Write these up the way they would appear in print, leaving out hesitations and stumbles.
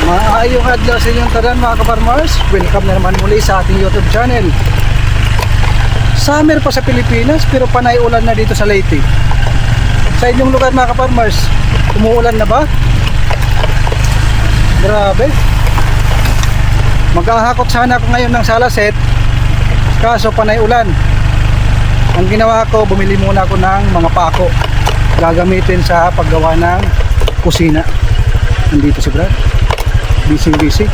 Maayong adlaw sa inyong tanan mga ka-farmers. Welcome na naman muli sa ating YouTube channel. Summer pa sa Pilipinas pero panay ulan na dito sa Leyte. Sa inyong lugar mga ka-farmers, umuulan na ba? Grabe. Maghahakot sana ako ngayon ng salaset, kaso panay ulan. Ang ginawa ko, bumili muna ako ng mga pako gagamitin sa paggawa ng kusina. Nandito si Brad, busy.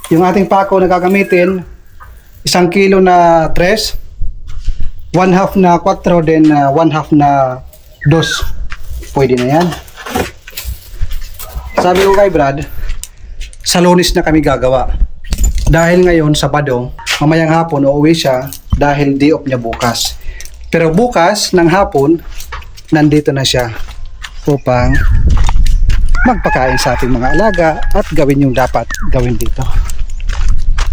Yung ating pako na gagamitin, 1 kilo na 3, 1/2 na 4, then 1/2 na 2. Pwede na yan. Sabi ko kay Brad, sa Lunes na kami gagawa. Dahil ngayon, Sabado, mamayang hapon uuwi siya dahil day off niya bukas. Pero bukas ng hapon, nandito na siya upang magpakain sa ating mga alaga at gawin yung dapat gawin dito.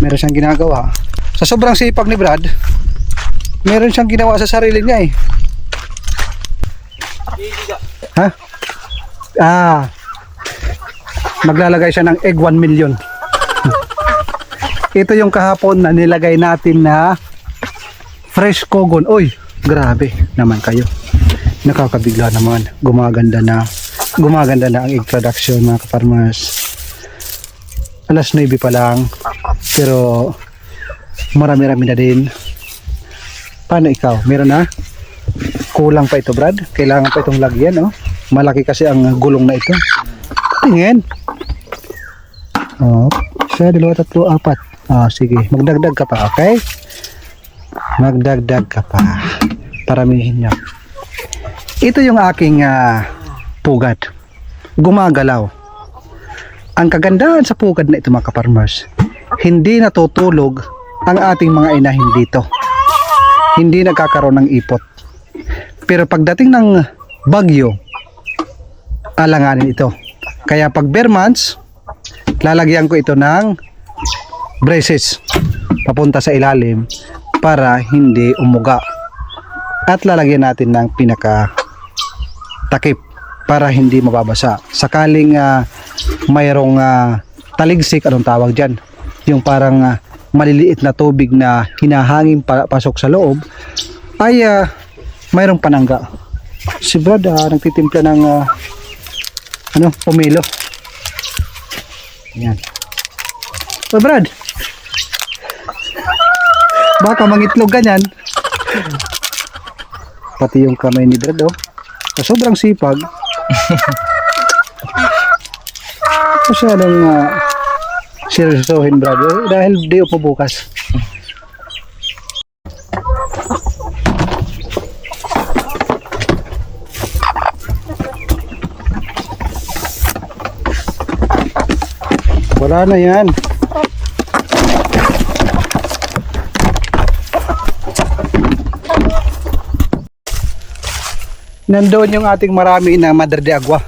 Meron siyang ginagawa. Sa sobrang sipag ni Brad, meron siyang ginawa sa sarili niya eh. Ha? Maglalagay siya ng egg 1 million. Ito yung kahapon na nilagay natin na fresh kogon. Uy, grabe naman kayo. Nakakabigla naman. Gumaganda na ang egg production mga ka-farmers. Alas 9 pa lang, pero marami-rami na din. Paano ikaw? Meron na? Kulang pa ito, Brad? Kailangan pa itong lagyan, oh. Malaki kasi ang gulong na ito. Tingin. Oh, 1, 2, 3, 4. Sige. Magdagdag ka pa, okay? Magdagdag ka pa. Paramihin niya. Ito yung aking pugad. Gumagalaw. Ang kagandahan sa pugad na ito mga ka-farmers, hindi natutulog ang ating mga inahin dito. Hindi nagkakaroon ng ipot. Pero pagdating ng bagyo, alanganin ito. Kaya pag bare months, lalagyan ko ito ng braces papunta sa ilalim para hindi umuga. At lalagyan natin ng pinaka takip para hindi mababasa. Sakaling mayroong taligsik, anong tawag dyan? Yung parang maliliit na tubig na hinahangin pasok sa loob, ay mayroong panangga. Si Brad nagtitimpla ng pomelo. Yan. So Brad, baka mangitlog ganyan. Pati yung kamay ni Brad, oh. So, sobrang sipag. Masyadong seryosohin, Brad, dahil day off mo bukas. Wala na yan. Nandoon yung ating marami na madre de agua.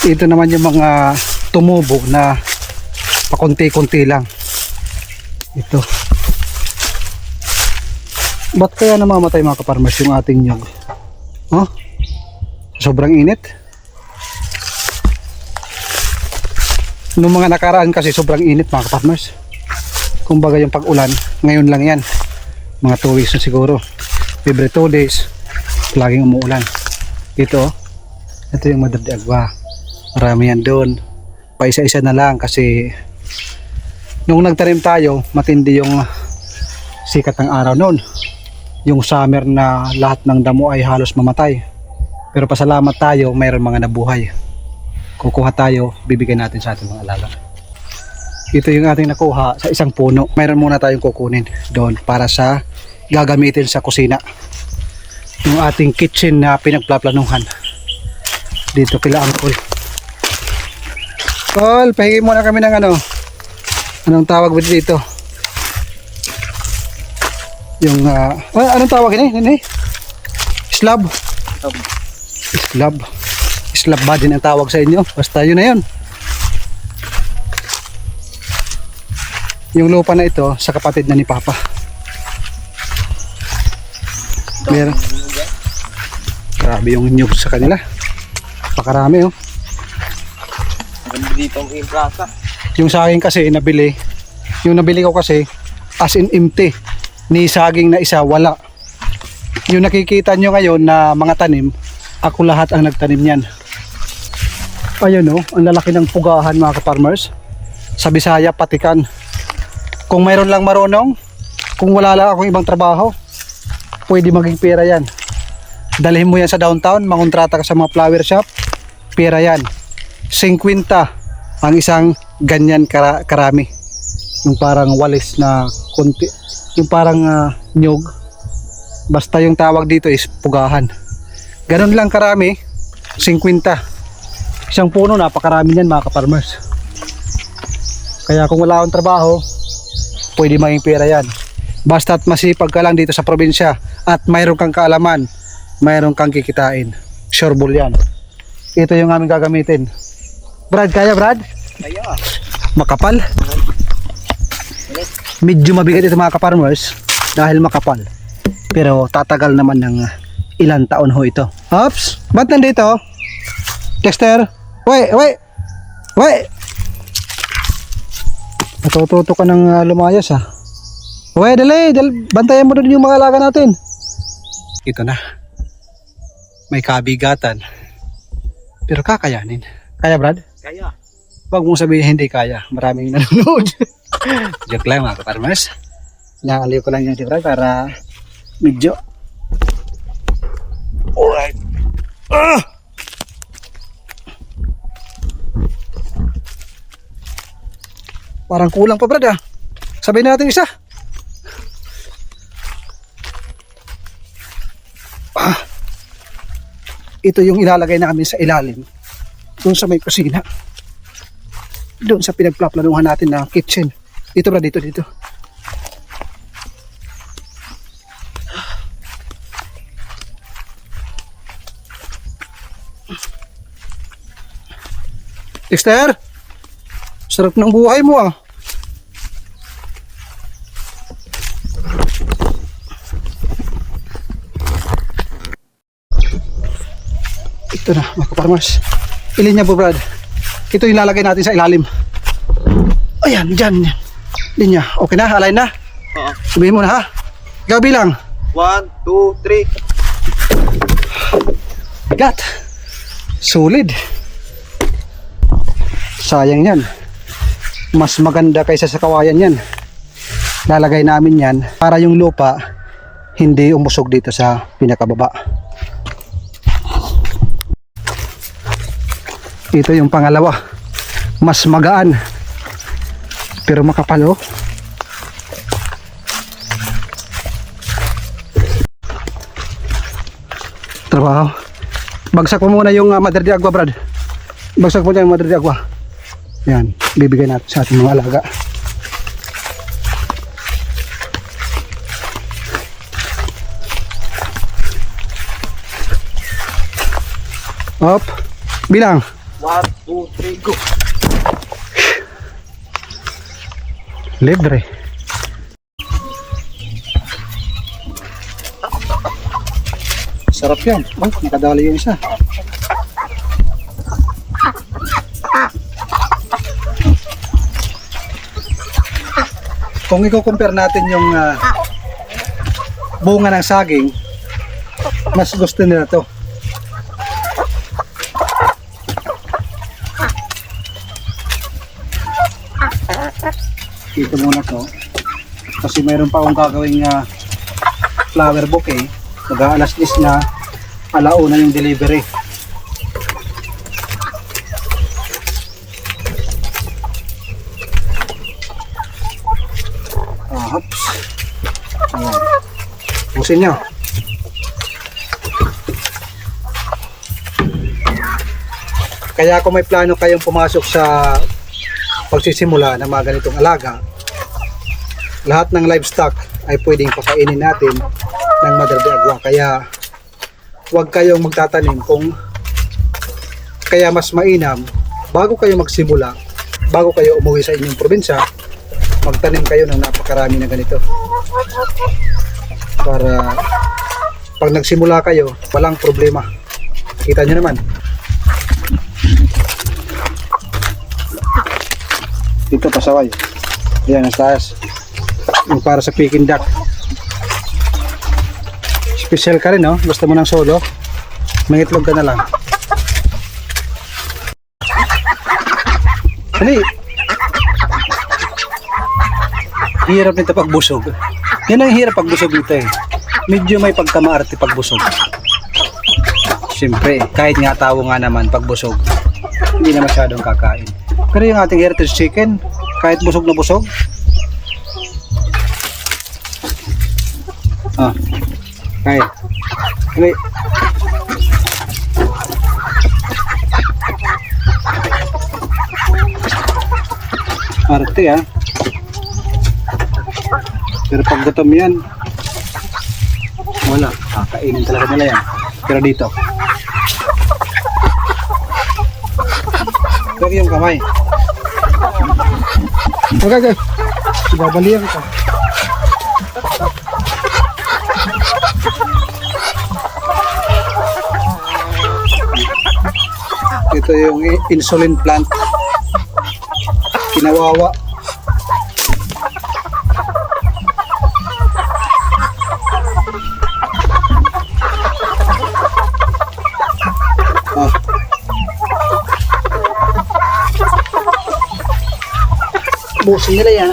Ito naman yung mga tumubo na pakunti-kunti lang. Ito. Ba't kaya namamatay mga ka-farmers yung ating nyug? Oh? Sobrang init. Noong mga nakaraan kasi sobrang init mga ka-farmers. Kumbaga yung pag-ulan, ngayon lang yan. Mga 2 weeks na siguro. Every 2 days, laging umuulan. Ito yung madre de agua. Marami yan doon. Paisa-isa na lang kasi nung nagtanim tayo, matindi yung sikat ng araw noon. Yung summer na lahat ng damo ay halos mamatay. Pero pasalamat tayo, mayroon mga nabuhay. Kukuha tayo, bibigyan natin sa ating mga alaga. Ito yung ating nakuha sa isang puno. Mayroon muna tayong kukunin doon para sa gagamitin sa kusina. Yung ating kitchen na pinagplaplanuhan dito kila Uncle. Col, pahingi muna kami ng anong tawag dito? Yung anong tawag ini? Slab. Slab ba din ang tawag sa inyo? Basta yun na yun. Yung lupa na ito sa kapatid na ni Papa. Meron. Grabe yung nyug sa kanila. Pakarami oh. Maganda dito ang imprasa. Yung sa akin kasi nabili, yung nabili ko kasi as in empty. Ni saging na isa wala. Yung nakikita nyo ngayon na mga tanim, ako lahat ang nagtanim niyan. Ayun oh, ang lalaki ng pugahan mga ka-farmers. Sa Bisaya, patikan. Kung mayroon lang marunong, kung wala lang akong ibang trabaho, pwede maging pera yan. Dalhin mo yan sa downtown, mangontrata ka sa mga flower shop, pera yan. 50 ang isang ganyan karami. Yung parang walis na konti, yung parang nyog. Basta yung tawag dito is pugahan. Ganun lang karami, 50. Isang puno, napakarami niyan mga ka-farmers. Kaya kung wala akong trabaho, pwede maging pera yan. Basta't masipag ka lang dito sa probinsya at mayroon kang kaalaman, mayroon kang kikitain. Sure bull yan. Ito yung aming gagamitin. Brad, kaya Brad? Kaya. Makapal. Medyo mabigat ito mga ka-farmers dahil makapal. Pero tatagal naman ng ilang taon ho ito. Ops, ba't nandito? Dexter, wait. Natututo ka ng lumayas ha. Dali, bantayan mo doon yung mga alaga natin. Ito na. May kabigatan. Pero kakayanin. Kaya Brad? Kaya. Huwag mong sabihin hindi kaya. Maraming nanonood. Joke lang mga ka-farmers. Nakaliw ko lang yung si Brad para medyo. Alright. Parang kulang pa Brad ah. Sabihin natin isa. Ito yung ilalagay namin sa ilalim. Doon sa may kusina. Doon sa pinagplaplanuhan natin na kitchen. Dito Brad, dito. Dexter, sarap ng buhay mo ah. Ito na mga ka-farmers. Ilinya po Brad. Ito yung lalagay natin sa ilalim. Ayan, dyan. Linya. Okay na? Align na? Oo. Sabihin mo na ha. Ikaw bilang. 1, 2, 3. Bigat. Solid. Sayang yan. Mas maganda kaysa sa kawayan yan. Lalagay namin yan para yung lupa hindi umusog dito sa pinakababa. Ito yung pangalawa. Mas magaan. Pero makapal oh. Trabaho. Bagsak mo muna yung Madre de Agua Brad. Bagsak mo dyan yung Madre de Agua. Yan. Bibigay natin sa ating mga alaga. Up. Bilang. 1, 2, 3, go. Libre. Sarap yan. Oh, nakadali yung isa. Kung i-compare natin yung bunga ng saging, mas gusto nila to. Dito muna to kasi mayroon pa akong gagawing flower bouquet. Mag-aalas 10 na, alauna yung delivery. Hops. Ayan. Pusin nyo. Kaya kung may plano kayong pumasok sa pagsisimula ng mga ganitong alaga, lahat ng livestock ay pwedeng pakainin natin ng Madre de Agua. Kaya huwag kayong magtatanim kung kaya mas mainam bago kayo magsimula, bago kayo umuwi sa inyong probinsya, magtanim kayo ng napakarami na ganito para pag nagsimula kayo, walang problema. Kita nyo naman. Dito pasaway. Ayan, ang taas. Yung para sa Peking duck. Special ka rin, no? Gusto mo ng solo, mangitlog ka na lang. Dali. Hirap nito pag busog. Yan ang hirap pag busog nito eh. Medyo may pagkamaarte pag busog. Siyempre, kahit nga tao nga naman pag busog, hindi na masyadong kakain. Pero yung ating heritage chicken, kahit busog na busog. Kahit. Dali. Arte ah. Pero pag gutom yan, wala, kakainin talaga nila yan. Pero dito, huwag yung kamay. Okay, ibabalihan ka. Ito yung insulin plant. Kinawawa. Busin nila yan.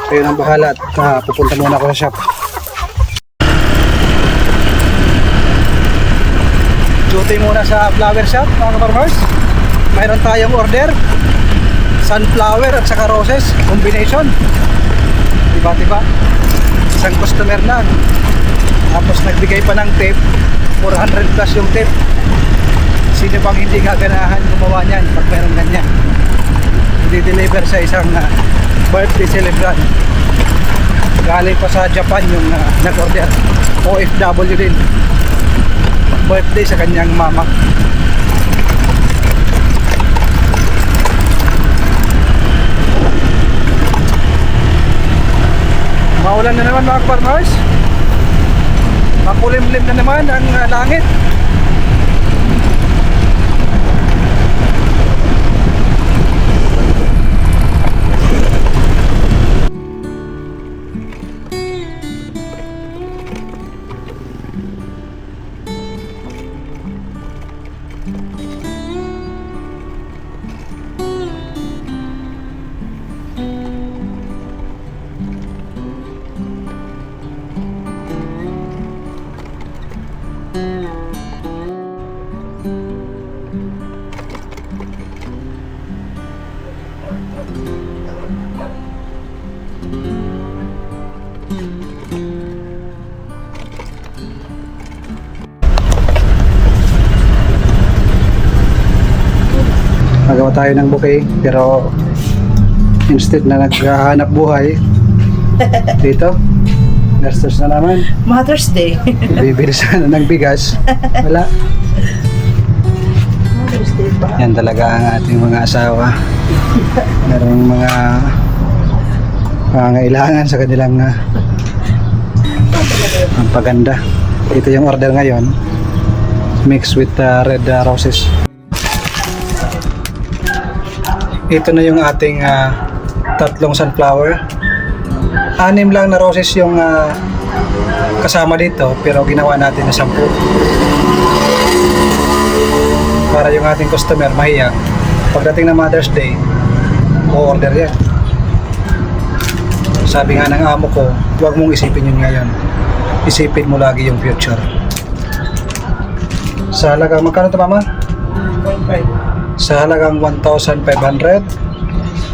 Kayo nang bahala at pupunta muna ako sa shop. Duty muna sa flower shop mga farmers. Mayroon tayong order. Sunflower at saka roses combination. Diba? Isang customer lang. Tapos nagbigay pa ng tip. 400 plus yung tip. Sino bang hindi gaganahan gumawa niyan pag meron ganyan? Deliver sa isang birthday celebrant. Galing pa sa Japan yung nag-order. OFW din. Birthday sa kanyang mama. Maulan na naman mga farmers. Makulimlim na naman ang langit. Nagawa tayo ng bouquet pero instead na naghahanap buhay dito, gastos na naman. Mother's Day. Bibili sana ng bigas, wala. Mother's Day ba? Yan talaga ang ating mga asawa. Merong mga pangailangan sa kanilang ang paganda. Ito yung order ngayon, mixed with red roses. Ito na yung ating tatlong sunflower. 6 lang na roses yung kasama dito, pero ginawa natin na 10 para yung ating customer mahiya pagdating ng Mother's Day o-order yan. Sabi nga ng amo ko, huwag mong isipin yun ngayon, isipin mo lagi yung future. Sa halagang magkano ito mama? 1.5. Sa halagang 1,500,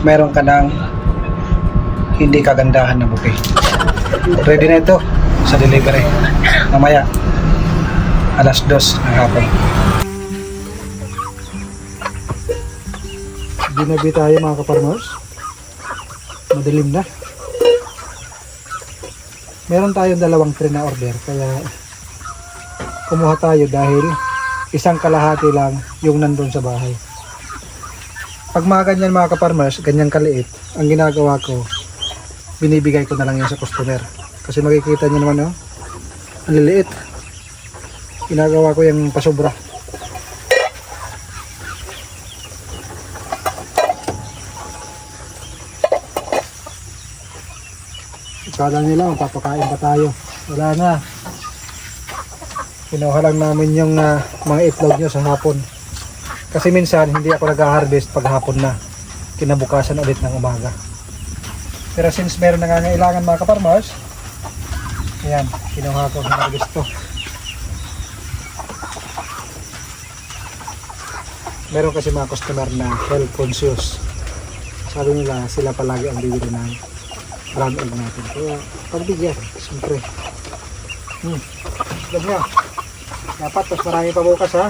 meron ka ng hindi kagandahan na bouquet. Ready na ito sa delivery. Mamaya, 2:00 ng hapon. Ginabi tayo mga kaparmers. Madilim na. Meron tayong 2 tray na order, kaya kumuha tayo dahil isang kalahati lang yung nandun sa bahay. Pag mga ganyan mga kaparmers, ganyang kaliit, ang ginagawa ko, binibigay ko na lang yan sa customer. Kasi makikita nyo naman, no? Ang liliit. Ginagawa ko yung pasobra. Akala nila magpapakain pa tayo. Wala na. Kinuha lang namin yung mga itlog nyo sa hapon. Kasi minsan hindi ako nag-harvest pag hapon na. Kinabukasan ulit ng umaga. Pero since meron nangangailangan mga kaparmers, ayan, kinuha ko, harvest to. Meron kasi mga customer na health conscious. Sabi nila sila palagi ang bibili ng brown egg natin. Kaya pagbigyan, siyempre. Alam nyo, dapat mas marami pa bukas ha.